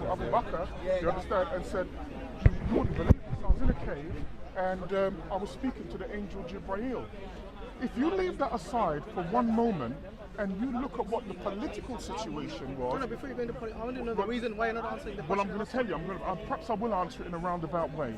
to Abu Bakr, you understand, and said, you wouldn't believe this, I was in a cave and I was speaking to the angel Jibreel. If you leave that aside for one moment and you look at what the political situation was... No, before you go into politics, I want to know the reason why you're not answering the question. Well, I'm going to tell you, perhaps I will answer it in a roundabout way.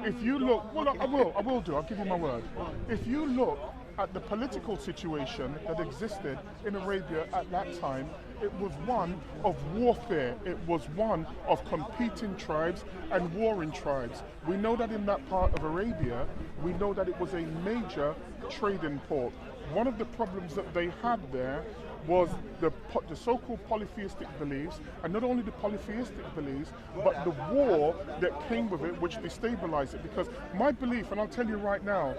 If you look, well, I will do, I'll give you my word. If you look at the political situation that existed in Arabia at that time, it was one of warfare. It was one of competing tribes and warring tribes. We know that in that part of Arabia, we know that it was a major trading port. One of the problems that they had there was the so-called polytheistic beliefs, and not only the polytheistic beliefs, but the war that came with it, which destabilized it. Because my belief, and I'll tell you right now,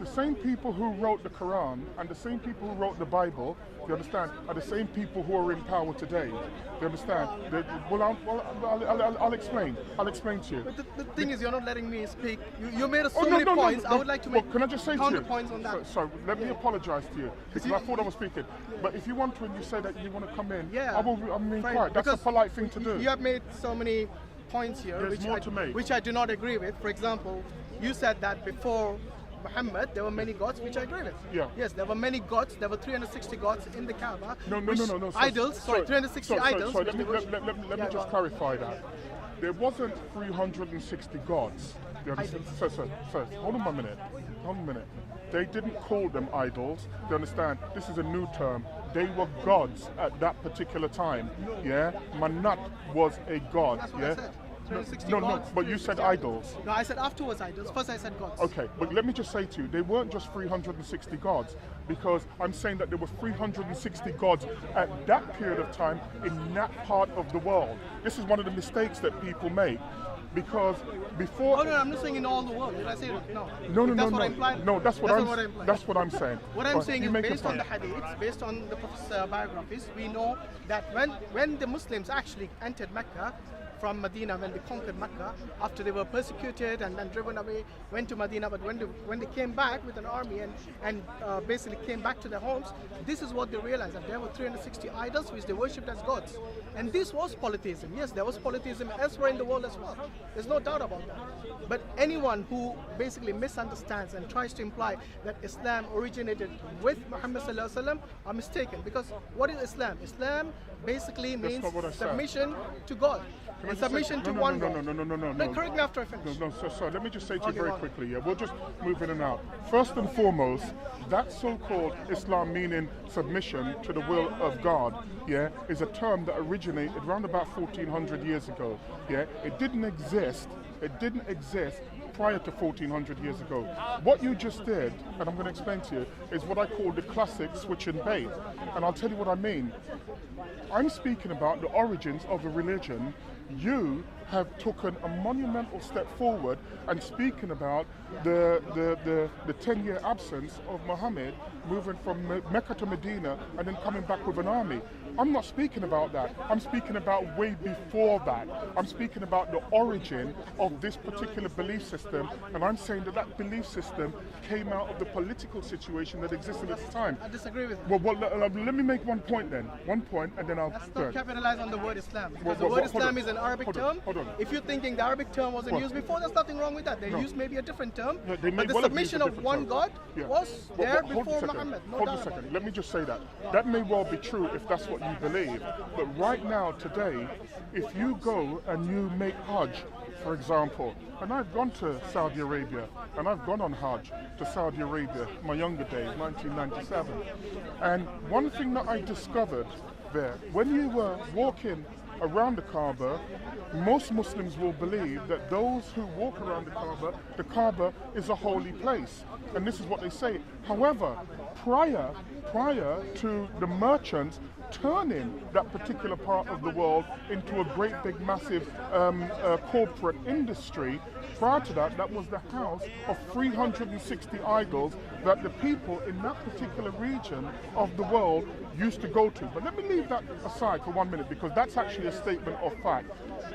the same people who wrote the Quran and the same people who wrote the Bible, you understand, are the same people who are in power today. You understand? I'll explain. I'll explain to you. But the thing is, you're not letting me speak. You made so many points. I would like to make can I just say counterpoints on that. So let me apologize to you, because I thought I was speaking. But if you want to, and you say that you want to come in, I'm in quiet. That's a polite thing to do. You have made so many points here, which I do not agree with. For example, you said that before Muhammad, there were many gods, which I agree with. Yeah. Yes, there were many gods. There were 360 gods in the Kaaba. No. Idols. Sorry, 360 idols. Let me just clarify that. There wasn't 360 gods. Sir, hold on 1 minute. Hold on a minute. They didn't call them idols. You understand? This is a new term. They were gods at that particular time. Yeah. Manat was a god. That's what yeah. I said. No, but you said idols. No, I said afterwards idols. First I said gods. Okay, but let me just say to you, they weren't just 360 gods, because I'm saying that there were 360 gods at that period of time in that part of the world. This is one of the mistakes that people make, because before... Oh no, I'm not saying in all the world. Did I say that? No. No, what I implied? No, that's what I'm saying. What I'm saying is, based on the hadiths, based on the Prophet's biographies, we know that when the Muslims actually entered Mecca from Medina, when they conquered Mecca, after they were persecuted and then driven away, went to Medina, but when they came back with an army and basically came back to their homes, this is what they realized, that there were 360 idols which they worshipped as gods. And this was polytheism. Yes, there was polytheism elsewhere in the world as well. There's no doubt about that. But anyone who basically misunderstands and tries to imply that Islam originated with Muhammad sallallahu alaihi wasallam are mistaken. Because what is Islam? Islam basically means submission to God. And submission to one God. No, correct me after I finish. So let me just say to you very quickly, yeah, we'll just move in and out. First and foremost, that so-called Islam, meaning submission to the will of God, yeah, is a term that originated around about 1400 years ago. Yeah, it didn't exist prior to 1400 years ago. What you just did, and I'm going to explain to you, is what I call the classic switch and bait. And I'll tell you what I mean. I'm speaking about the origins of a religion. You have taken a monumental step forward and speaking about the 10-year absence of Muhammad moving from Mecca to Medina and then coming back with an army. I'm not speaking about that. I'm speaking about way before that. I'm speaking about the origin of this particular belief system, and I'm saying that that belief system came out of the political situation that existed at the time. I disagree with you. Well, let me make one point then. One point, and then I'll... Let's not capitalize on the word Islam, because the word Islam is an Arabic term. Hold on. If you're thinking the Arabic term wasn't used before, there's nothing wrong with that. They used maybe a different term, but the submission of one God was there before Muhammad. Hold a second. Let me just say that. That may well be true if that's what you believe, but right now, today, if you go and you make Hajj, for example, and I've gone to Saudi Arabia, and I've gone on Hajj to Saudi Arabia, my younger days, 1997, and one thing that I discovered there, when you were walking around the Kaaba, most Muslims will believe that those who walk around the Kaaba is a holy place, and this is what they say. However, prior to the merchants turning that particular part of the world into a great big massive corporate industry, prior to that, that was the house of 360 idols that the people in that particular region of the world used to go to. But let me leave that aside for 1 minute, because that's actually a statement of fact.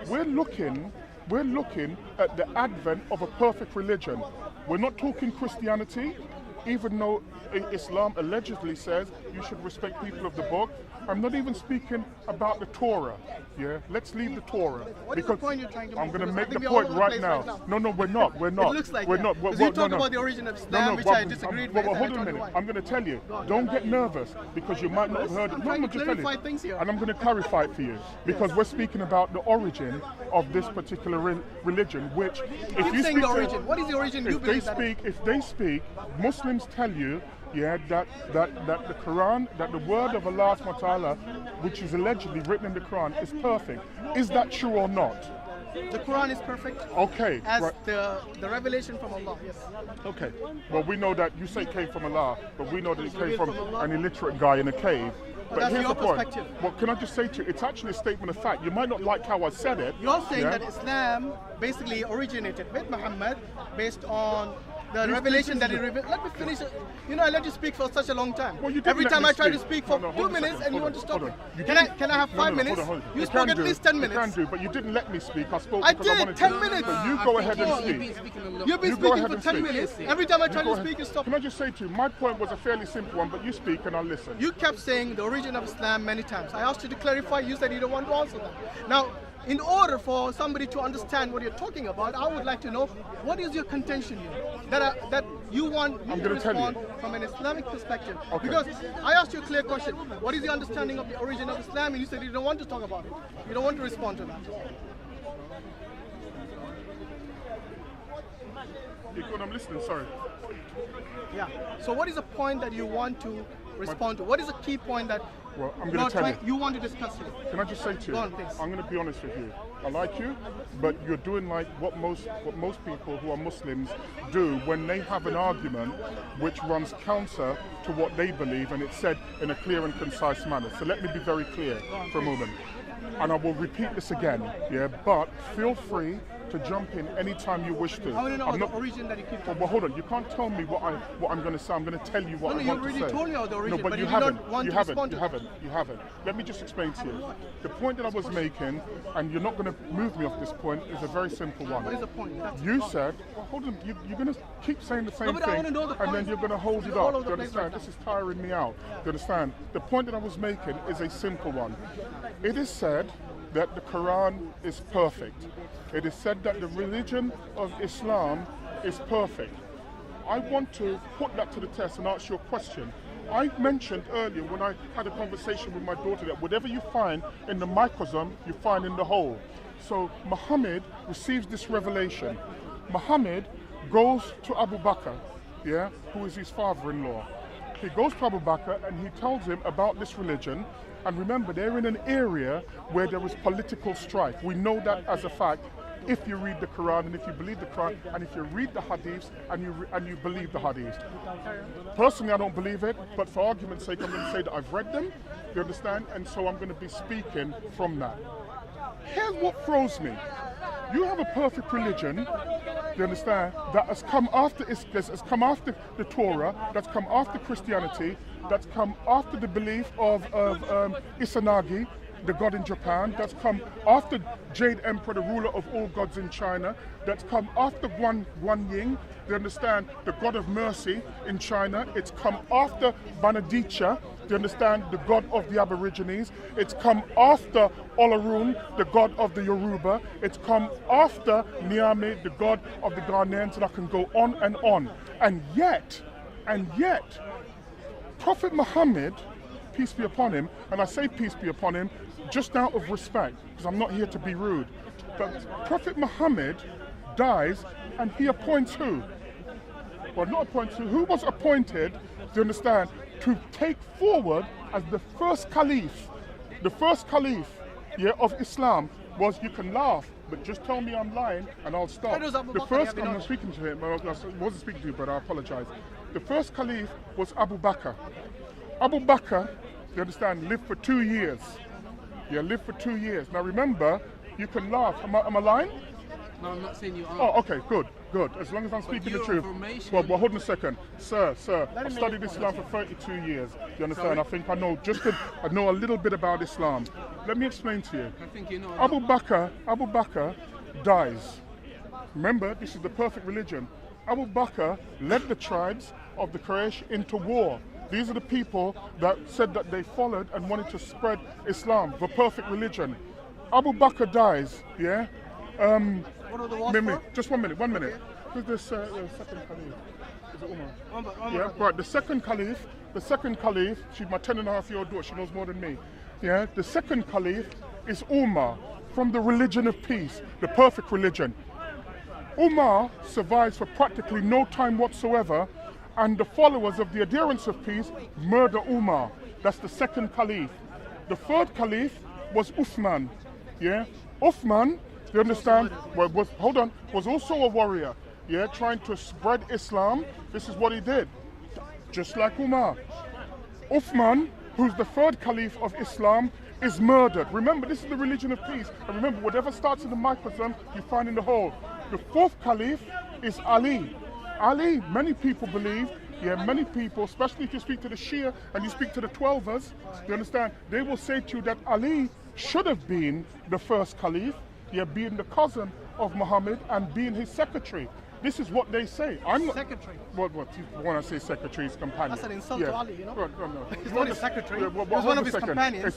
We're looking at the advent of a perfect religion. We're not talking Christianity, even though Islam allegedly says you should respect people of the book. I'm not even speaking about the Torah. Yeah, let's leave the Torah. What is the point you're trying to make? I'm going to Because make I the think we're all point over the right place now. right now. No, no, we're not. We're not. It looks like we're that. not. Because you talk about the origin of Islam, which I disagreed with. Well, and I hold on a told you minute. why. I'm going to tell you. Go on. Don't get nervous because you might not have heard it. I'm No, trying no, to just tell clarify you. things here. And I'm going to clarify it for you because we're speaking about the origin of this particular religion, which if you saying speak the to, origin. What is the origin you believe that is? if they speak, Muslims tell you, yeah, that the Quran, that the word of Allah subhanahu wa ta'ala, which is allegedly written in the Quran, is perfect. Is that true or not? The Quran is perfect. Okay. As right. the revelation from Allah, yes. Okay. Well, we know that you say it came from Allah, but we know that it came from an illiterate guy in a cave. But that's here's your the point. perspective. Well, can I just say to you, it's actually a statement of fact. You might not like how I said it. You're saying yeah? that Islam basically originated with Muhammad based on the This revelation is that he the- revealed. Let me finish. You know, I let you speak for such a long time. Well, you didn't Every let time me I try to speak. speak for No, no, 2 hold on a minutes second, and you hold want to on, stop hold me. on. You Can I didn't- have 5 no, minutes? hold on. You You spoke can at do. least 10 You minutes. can do, but you didn't let me speak. I spoke I because I did, wanted 10 to. minutes. But you go ahead and You've speak. been You go speaking ahead for and 10 speak. minutes. Every time I try You go to ahead. speak, you stop Can me. I just say to you, my point was a fairly simple one, but you speak and I'll listen. You kept saying the origin of Islam many times. I asked you to clarify. You said you don't want to answer that. Now, in order for somebody to understand what you're talking about, I would like to know what is your contention here that you want me I'm to gonna tell you. respond from an Islamic perspective. Okay. Because I asked you a clear question. What is your understanding of the origin of Islam? And you said you don't want to talk about it. You don't want to respond to that. I'm listening, sorry. Yeah. So what is the point that you want to respond to? What is the key point that Well, I'm going to tell you. you want to discuss here? Can I just say to you, Go on, please. I'm going to be honest with you. I like you, but you're doing like what most people who are Muslims do when they have an argument which runs counter to what they believe, and it's said in a clear and concise manner. So let me be very clear for a moment. And I will repeat this again, yeah, but feel free to jump in anytime you wish to. I want to know I'm the not, origin that you keep well, hold on, you can't tell me what I'm going to say. I'm going to tell you what No, I you want to already say. told me about the origin, no, but but you you did not haven't. want You to haven't. respond You to it. haven't. You haven't. Let me just explain to you. The point that I was making, and you're not going to move me off this point, is a very simple one. What is the point? That's You fine. said, well, hold on, you're going to keep saying the same but I thing, wanna know the and then point. you're going to hold it You're all up. over Do you the place understand? right This is tiring me out. Do you understand? The point that I was making is a simple one. It is said that the Quran is perfect. It is said that the religion of Islam is perfect. I want to put that to the test and ask you a question. I mentioned earlier when I had a conversation with my daughter that whatever you find in the microsome, you find in the whole. So Muhammad receives this revelation. Muhammad goes to Abu Bakr, yeah, who is his father-in-law. He goes to Abu Bakr and he tells him about this religion. And remember, they're in an area where there is political strife. We know that as a fact if you read the Quran and if you believe the Quran and if you read the Hadiths and you believe the Hadiths. Personally, I don't believe it, but for argument's sake, I'm going to say that I've read them, you understand? And so I'm going to be speaking from that. Here's what throws me. You have a perfect religion, you understand, that has come after the Torah, that's come after Christianity, that's come after the belief of Izanagi, the god in Japan, that's come after Jade Emperor, the ruler of all gods in China, that's come after Guan Yin, you understand, the god of mercy in China, it's come after Banadicha, do you understand, the god of the Aborigines, it's come after Olarun, the god of the Yoruba, it's come after Niame, the god of the Ghanaians, and I can go on and on. And yet, Prophet Muhammad, peace be upon him, and I say peace be upon him just out of respect, because I'm not here to be rude, but Prophet Muhammad dies and he appoints who? Well, not appoints who was appointed, do you understand, to take forward as the first caliph. The first caliph, yeah, of Islam was, you can laugh, but just tell me I'm lying and I'll stop. The first, I'm not speaking to him, I wasn't speaking to you, but I apologize. The first caliph was Abu Bakr. Abu Bakr, you understand, lived for 2 years. Yeah, lived for 2 years. Now remember, you can laugh. Am I lying? No, I'm not saying you are. Oh, okay, good. As long as I'm speaking the truth. Well, hold on a second. Sir, I've studied Islam for 32 years. You understand? Sorry? I think I know a little bit about Islam. Let me explain to you. I think you know. Abu Bakr dies. Remember, this is the perfect religion. Abu Bakr led the tribes of the Quraysh into war. These are the people that said that they followed and wanted to spread Islam, the perfect religion. Abu Bakr dies, yeah? What are the wars for? Just 1 minute. Okay. Who's this second Caliph? Is it Umar? Umar, Yeah, right. The second Caliph, she's my 10.5-year-old daughter, she knows more than me. Yeah, the second Caliph is Umar, from the religion of peace, the perfect religion. Umar survives for practically no time whatsoever, and the followers of the adherents of peace murder Umar. That's the second Caliph. The third Caliph was Uthman. Yeah, Uthman, you understand? Was also a warrior. Yeah, trying to spread Islam. This is what he did, just like Umar. Uthman, who's the third Caliph of Islam, is murdered. Remember, this is the religion of peace. And remember, whatever starts in the microcosm, you find in the whole. The fourth Caliph is Ali. Ali, many people believe, many people, especially if you speak to the Shia and you speak to the Twelvers, you understand, they will say to you that Ali should have been the first Caliph, being the cousin of Muhammad and being his secretary. This is what they say. I'm not Secretary. What? When I say secretary, his companion. That's an insult to Ali, you know. No. He's not his secretary. Yeah, he was one of his companions.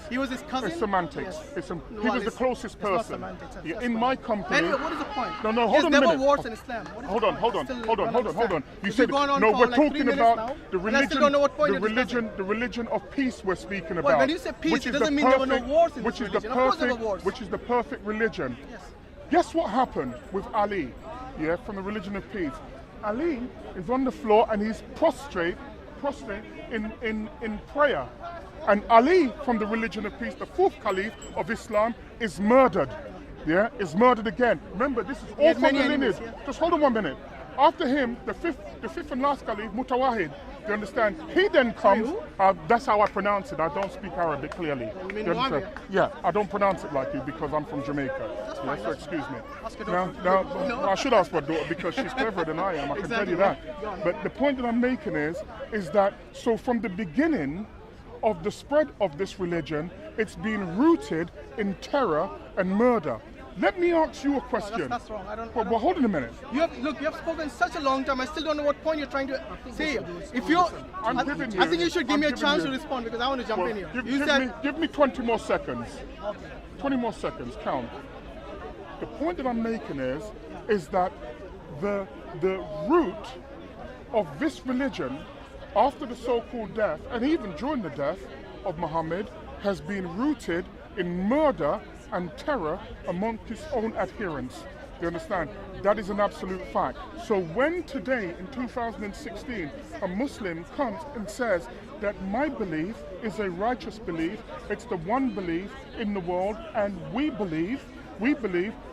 He was his cousin. It's semantics. Yes. He was the closest person. It's not semantics. That's In my company. Anyway, what is the point? No, hold on a There's minute. never wars in Islam. Hold on. You said gone on no. for We're like talking 3 minutes about now, the and I still don't know what point religion. you're discussing. The religion of peace we're speaking about. Well, when you say peace, it doesn't mean there were no wars in this religion. Of course there were wars. Which is the perfect religion. Yes. Guess what happened with Ali? From the religion of peace. Ali is on the floor and he's prostrate in prayer. And Ali, from the religion of peace, the fourth Caliph of Islam, is murdered. Is murdered again. Remember, this is all from the lineage. Just hold on 1 minute. After him, the fifth and last Caliph, Mutawahid, you understand? He then comes, that's how I pronounce it. I don't speak Arabic clearly. You mean understand? Yeah, I don't pronounce it like you because I'm from Jamaica. That's fine, so excuse me. Ask your Now, daughter. I should ask my daughter because she's cleverer than I am. I can tell you that. But the point that I'm making is that, so from the beginning of the spread of this religion, it's been rooted in terror and murder. Let me ask you a question. That's wrong. I don't. Well, hold on a minute. You have spoken such a long time. I still don't know what point you're trying to say. If you, I think you should give me a chance to respond because I want to jump in here. Give me 20 more seconds. Okay. 20 more seconds. Count. The point that I'm making is that the root of this religion, after the so-called death, and even during the death of Muhammad, has been rooted in murder and terror among his own adherents. You understand? That is an absolute fact. So when today, in 2016, a Muslim comes and says that my belief is a righteous belief, it's the one belief in the world, and we believe,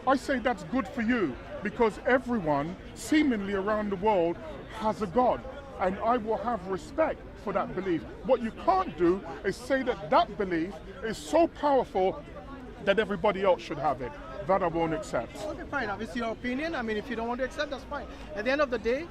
I say that's good for you, because everyone, seemingly around the world, has a God. And I will have respect for that belief. What you can't do is say that that belief is so powerful that everybody else should have it. That I won't accept. Okay, fine enough. It's your opinion. I mean, if you don't want to accept, that's fine. At the end of the day,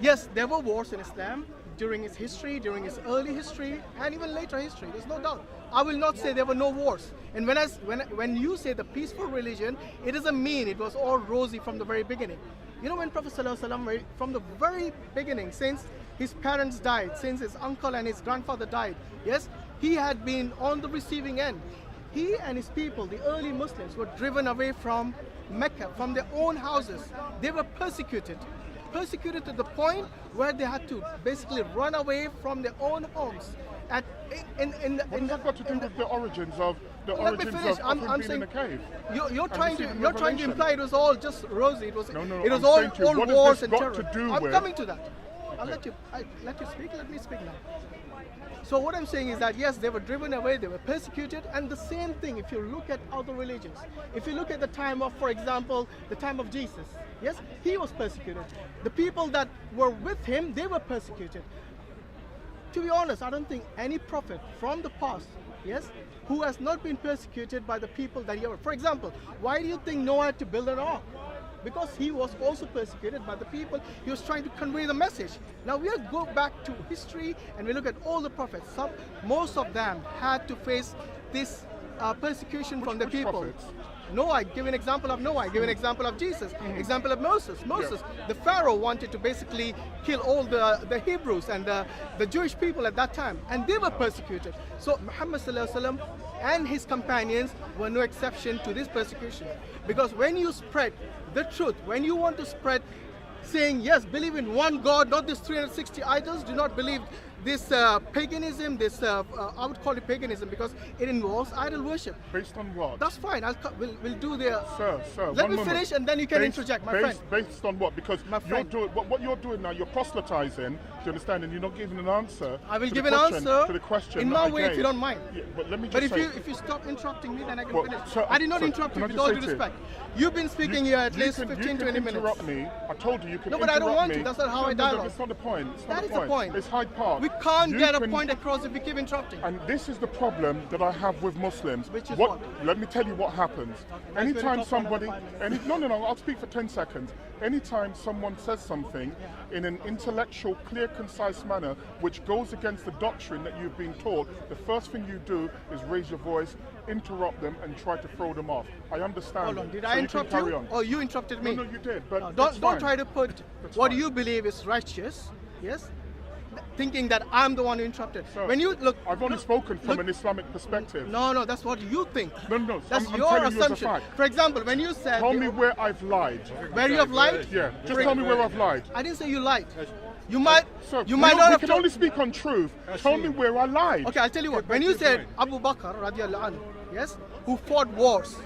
yes, there were wars in Islam during its history, during its early history, and even later history. There's no doubt. I will not say there were no wars. And when you say the peaceful religion, it doesn't mean it was all rosy from the very beginning. You know, when Prophet ﷺ, from the very beginning, since his parents died, since his uncle and his grandfather died, yes, he had been on the receiving end. He and his people, the early Muslims, were driven away from Mecca, from their own houses. They were persecuted to the point where they had to basically run away from their own homes. What has that got to do with the origins of him being in a cave? You're trying to imply it was all just rosy. It was all what wars has and this terror. got to do I'm with? coming to that. I'll let you speak. Let me speak now. So what I'm saying is that yes, they were driven away, they were persecuted, and the same thing if you look at other religions. If you look at the time of, for example, the time of Jesus, yes, he was persecuted. The people that were with him, they were persecuted. To be honest, I don't think any prophet from the past, yes, who has not been persecuted by the people that he ever. For example, why do you think Noah had to build an ark? Because he was also persecuted by the people. He was trying to convey the message. Now we go back to history and we look at all the prophets. Most of them had to face this persecution from the people. Prophets? Noah, give an example of Noah, give an example of Jesus, example of Moses. The Pharaoh wanted to basically kill all the Hebrews and the Jewish people at that time, and they were persecuted. So Muhammad Sallallahu Alaihi Wasallam and his companions were no exception to this persecution. Because when you spread the truth, when you want to spread saying, yes, believe in one God, not this 360 idols, do not believe this paganism, I would call it paganism because it involves idol worship. Based on what? That's fine, we'll do the... Sir, let me finish and then you can interject, my friend. Based on what? Because what you're doing now, you're proselytizing, do you understand, and you're not giving an answer. I will give an answer to the question in my way if you don't mind. Yeah, but let me just say, if you stop interrupting me, then I can finish. Sir, I did not interrupt you, with all due respect. You've been speaking here at least 15-20 minutes. You can interrupt me. I told you can interrupt me. No, but I don't want to. That's not how I dialogue. That's not the point. That is the point. It's Hyde Park. We can't get a point across if we keep interrupting. And this is the problem that I have with Muslims. Which is Let me tell you what happens. Anytime somebody... No, I'll speak for 10 seconds. Anytime someone says something in an intellectual, clear, concise manner which goes against the doctrine that you've been taught, the first thing you do is raise your voice, interrupt them and try to throw them off. I understand. Hold on, did I interrupt you? Or you interrupted me? No, you did, but don't try to put what you believe is righteous, yes? Thinking that I'm the one who interrupted. Sir, when you look, I've only spoken from an Islamic perspective. No, that's what you think. No, that's I'm your telling you as a assumption. fact. For example, when you said, tell me where I've lied. Where you have lied? Yeah, just tell me where I've lied. I didn't say you lied. You might, Sir, you might not have. We can only speak on truth. Tell me where I lied. Okay, I'll tell you what. When you said Abu Bakr radiallahu anhu, yes, who fought wars,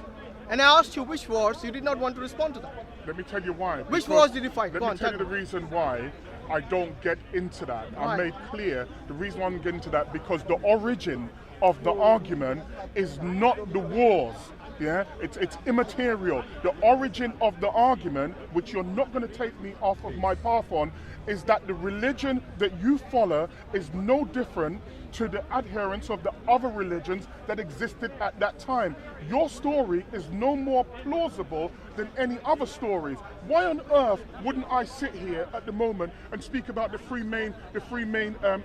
and I asked you which wars, you did not want to respond to that. Let me tell you why. Which wars did you fight? Let me tell you the reason why I don't get into that. I made clear the reason why I'm getting into that because the origin of the argument is not the wars. Yeah, it's immaterial. The origin of the argument, which you're not going to take me off of my path on, is that the religion that you follow is no different to the adherents of the other religions that existed at that time. Your story is no more plausible than any other stories. Why on earth wouldn't I sit here at the moment and speak about the three main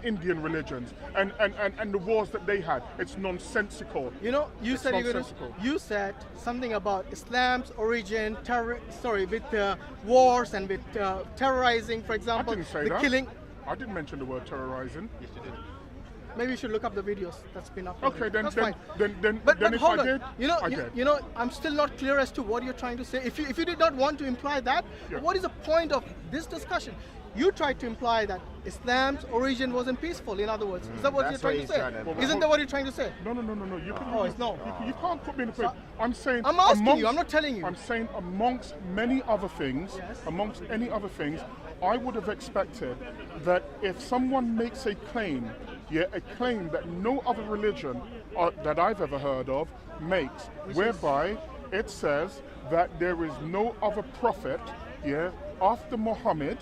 Indian religions and the wars that they had? It's nonsensical. You know, you said something about Islam's origin, with wars and with terrorizing, for example. I didn't say that. Killing. I didn't mention the word terrorizing. Yes, you did. Maybe you should look up the videos that's been uploaded. Okay, then if hold I on. did, you know, I'm still not clear as to what you're trying to say. If you did not want to imply that, what is the point of this discussion? You tried to imply that Islam's origin wasn't peaceful, in other words. Is that what you're trying to say? Isn't that what you're trying to say? No. You can't put me in a place. I'm saying. I'm asking you. I'm not telling you. I'm saying amongst many other things, amongst any other things, I would have expected that if someone makes a claim, a claim that no other religion that I've ever heard of makes, whereby it says that there is no other prophet, after Muhammad,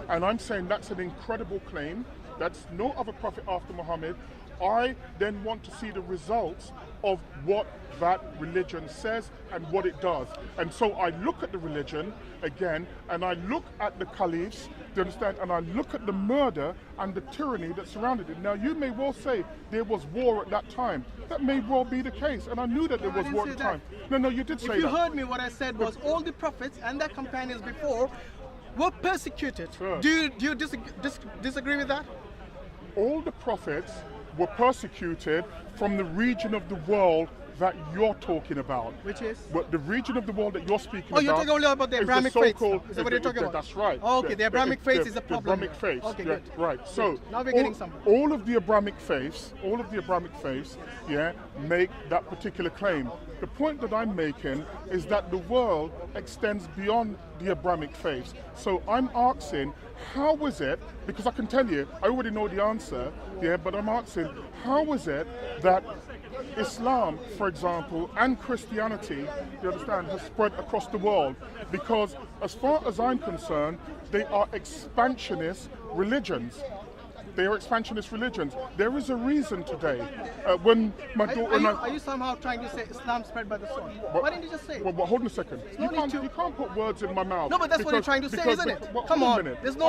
and I'm saying that's an incredible claim. That's no other prophet after Muhammad. I then want to see the results of what that religion says and what it does. And so I look at the religion again, and I look at the caliphs, do you understand? And I look at the murder and the tyranny that surrounded it. Now you may well say there was war at that time. That may well be the case, and I knew that there was war at the time. No, you did say that. If you heard me, what I said was all the prophets and their companions before were persecuted. Sure. Do you disagree with that? All the prophets were persecuted from the region of the world that you're talking about. Which is? But the region of the world that you're speaking about. Oh, you're talking only about the Abrahamic faith. Is that what you're talking about? That's right. Oh, okay, the Abrahamic faith is a problem. The Abrahamic faith. Okay, good. Right. So now we're getting somewhere. All of the Abrahamic faiths, make that particular claim. The point that I'm making is that the world extends beyond the Abrahamic faiths. So I'm asking, how was it, because I can tell you, I already know the answer, but I'm asking, how is it that Islam, for example, and Christianity, you understand, has spread across the world? Because as far as I'm concerned, they are expansionist religions. They are expansionist religions. There is a reason today. When my daughter and Are you somehow trying to say Islam spread by the sword? Why didn't you just say it? Well, hold on a second. No need to. You can't put words in my mouth. No, but that's what you're trying to say, isn't it? Come hold on. a minute. There's no.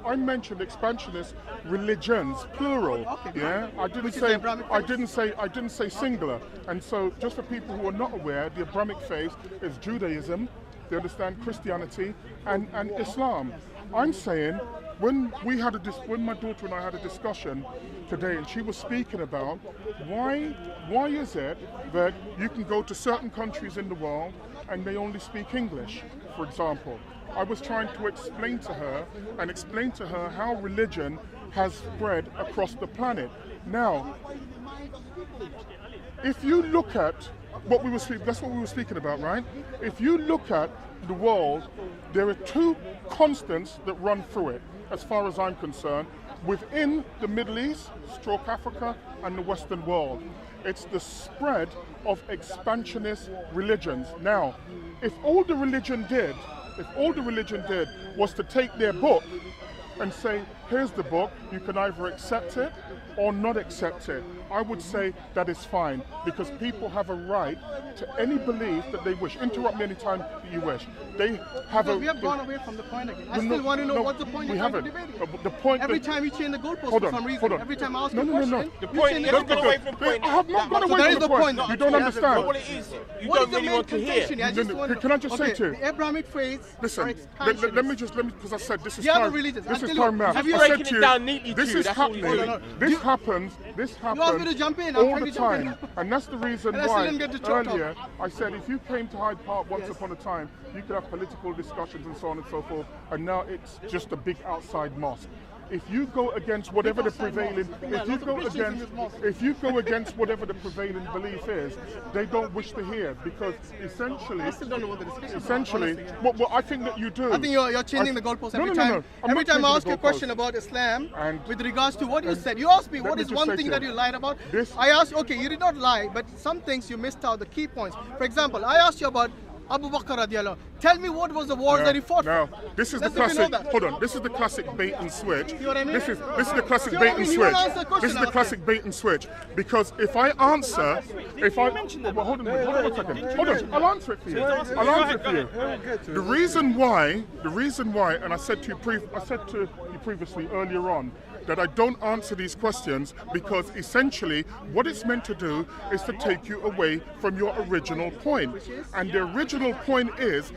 I mentioned expansionist religions, plural. Okay, yeah, I didn't say singular. And so, just for people who are not aware, the Abrahamic faith is Judaism. They understand Christianity and Islam. I'm saying when my daughter and I had a discussion today, and she was speaking about why is it that you can go to certain countries in the world and they only speak English, for example. I was trying to explain to her how religion has spread across the planet. Now, if you look at that's what we were speaking about, right? If you look at the world, there are two constants that run through it, as far as I'm concerned, within the Middle East, stroke Africa, and the Western world. It's the spread of expansionist religions. Now, if all the religion did was to take their book and say, here's the book, you can either accept it or not accept it, I would say that is fine, because people have a right to any belief that they wish. Interrupt me anytime that you wish. They have we have gone away from the point again. I still want to know what's the point we you're trying haven't. to debate. The point Every time you change the goalpost hold for on, some reason, hold on. every time I ask you No, a no, question, no. you change the goalpost. I have not gone So away that from is the the point. point. You don't understand. What it is, you What don't is the really main want to hear. contention? I just want Can I just say to you? The Abrahamic faiths Listen, are let me expansionist. because I said this is The other time. religions, This is until time now. Have you I said breaking to it you, down neatly this to you? is That's all you happening. do. This happens. You asked me to jump in. I'm all trying the to jump in. time, and that's the reason And I still why didn't get to talk. earlier I said if you came to Hyde Park once Yes. upon a time, you could have political discussions and so on and so forth, and now it's just a big outside mosque. If you go against whatever the prevailing, if you go against whatever the prevailing belief is, they don't wish to hear, because essentially, I still don't know what the discussion is. essentially, well, I think that you do. I think you're changing the goalpost every No. time. I'm Every not time I changing ask the you a goalpost. question about Islam, And- with regards to what you said, you asked me let what me is just one say thing to that you, you lied about. this- I asked you, okay, you did not lie, but some things you missed out, the key points. For example, I asked you about Abu Bakr radiallahu. Tell me what was the war that he fought Now, for. this is the Let's let me know classic. that. Hold on. This is the classic bait and switch. See what I mean? This is the classic See what bait I and mean? You switch. wanna answer the question This is the I asked classic bait and switch. Because if I answer, well, hold on one second. Hold on. I'll answer it for you. I'll answer it for you. The reason why, and I said to you previously earlier on, that I don't answer these questions, because essentially what it's meant to do is to take you away from your original point. And the original point is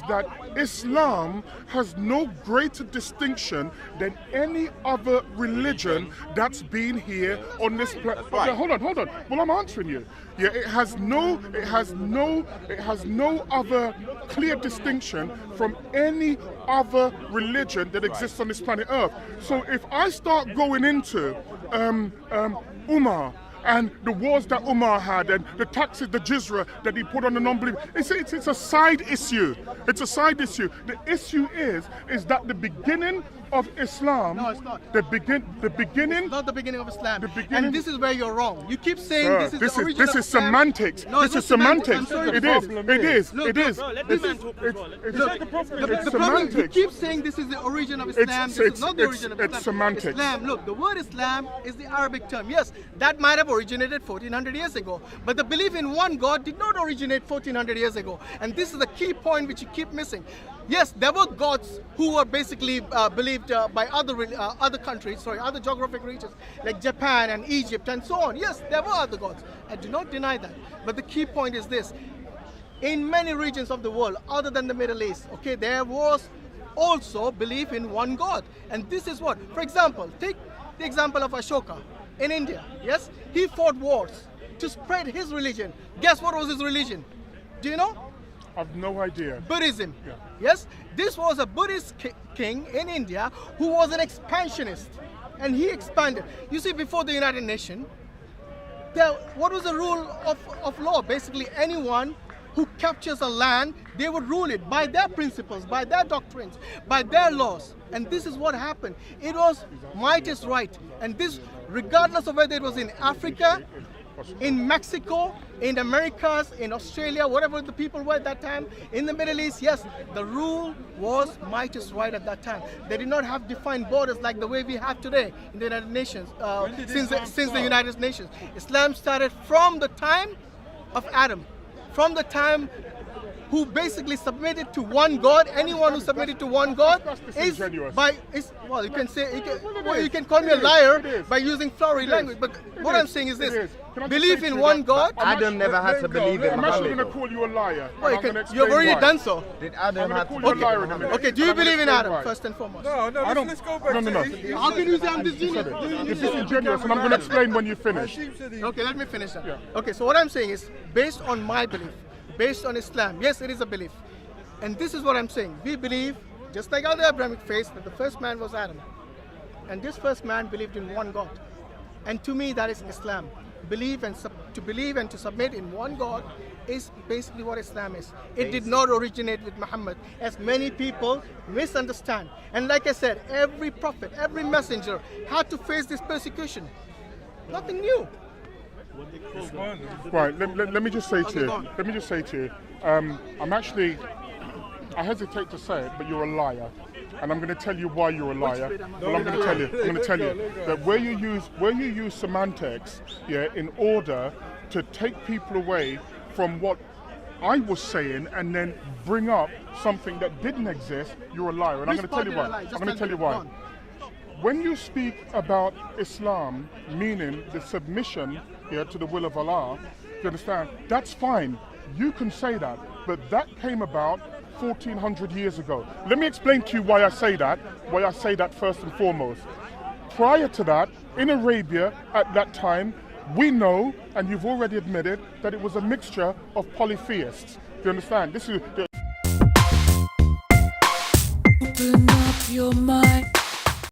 that Islam has no greater distinction than any other religion that's been here on this planet. Okay, hold on. Well, I'm answering you. Yeah, it has no other clear distinction from any other religion that exists on this planet Earth. So if I start going into Umar and the wars that Umar had and the taxes, the jizra that he put on the non-believers, it's a side issue. It's a side issue. The issue is that the beginning of Islam. No, it's not. The beginning. It's not the beginning of Islam. The beginning- And this is where you're wrong. You keep saying Sir, this is the origin of is Islam. semantics. No, This it's is not semantics. semantics. I'm sorry. It is. Look, It is. bro, let this man talk as well. It's The problem is you semantics. keep saying this is the origin of Islam. This is not the origin of Islam. It's semantics. Islam, look, the word Islam is the Arabic term. Yes, that might have originated 1400 years ago. But the belief in one God did not originate 1400 years ago. And this is the key point which you keep missing. Yes, there were gods who were basically believed by other countries, other geographic regions like Japan and Egypt and so on. Yes, there were other gods. I do not deny that. But the key point is this. In many regions of the world, other than the Middle East, okay, there was also belief in one God. And this is what, for example, take the example of Ashoka in India. Yes, he fought wars to spread his religion. Guess what was his religion? Do you know? I've no idea. Buddhism. Yeah. Yes, this was a Buddhist king in India who was an expansionist, and he expanded. You see, before the United Nations, what was the rule of law? Basically, anyone who captures a land, they would rule it by their principles, by their doctrines, by their laws. And this is what happened. It was might is right. And this, regardless of whether it was in Africa, in Mexico, in Americas, in Australia, whatever the people were at that time, in the Middle East, yes, the rule was might is right at that time. They did not have defined borders like the way we have today in the United Nations, since the United Nations. Islam started from the time of Adam, from the time who basically submitted to one God. Anyone who submitted to one God is well, you can say, you can call me a liar by using flowery language. But what I'm saying is this: believe in one God. Adam never had to believe in I'm actually going to Muhammad. call you a liar. Well, you've already done so. Did Adam have to call you a believe liar in in a Muhammad? minute. Okay, do you I'm gonna believe in explain Adam why. first and foremost? Let's go back to How can you say I'm disingenuous? You're disingenuous, and I'm going to explain when you finish. Okay, let me finish that. Okay, so what I'm saying is, based on my belief, based on Islam, yes, it is a belief. And this is what I'm saying. We believe, just like other Abrahamic faiths, that the first man was Adam. And this first man believed in one God. And to me, that is Islam. To believe and to submit in one God is basically what Islam is. It did not originate with Muhammad, as many people misunderstand. And like I said, every prophet, every messenger had to face this persecution. Nothing new. Right, let me just say to you, I hesitate to say it, but you're a liar. And I'm going to tell you why you're a liar. Well, I'm going to tell you that where you use semantics, in order to take people away from what I was saying and then bring up something that didn't exist, you're a liar. And I'm going to tell you why. When you speak about Islam, meaning the submission to the will of Allah, you understand? That's fine. You can say that, but that came about 1400 years ago. Let me explain to you why I say that first and foremost. Prior to that, in Arabia at that time, we know, and you've already admitted, that it was a mixture of polytheists. Do you understand? This is Open up your mind.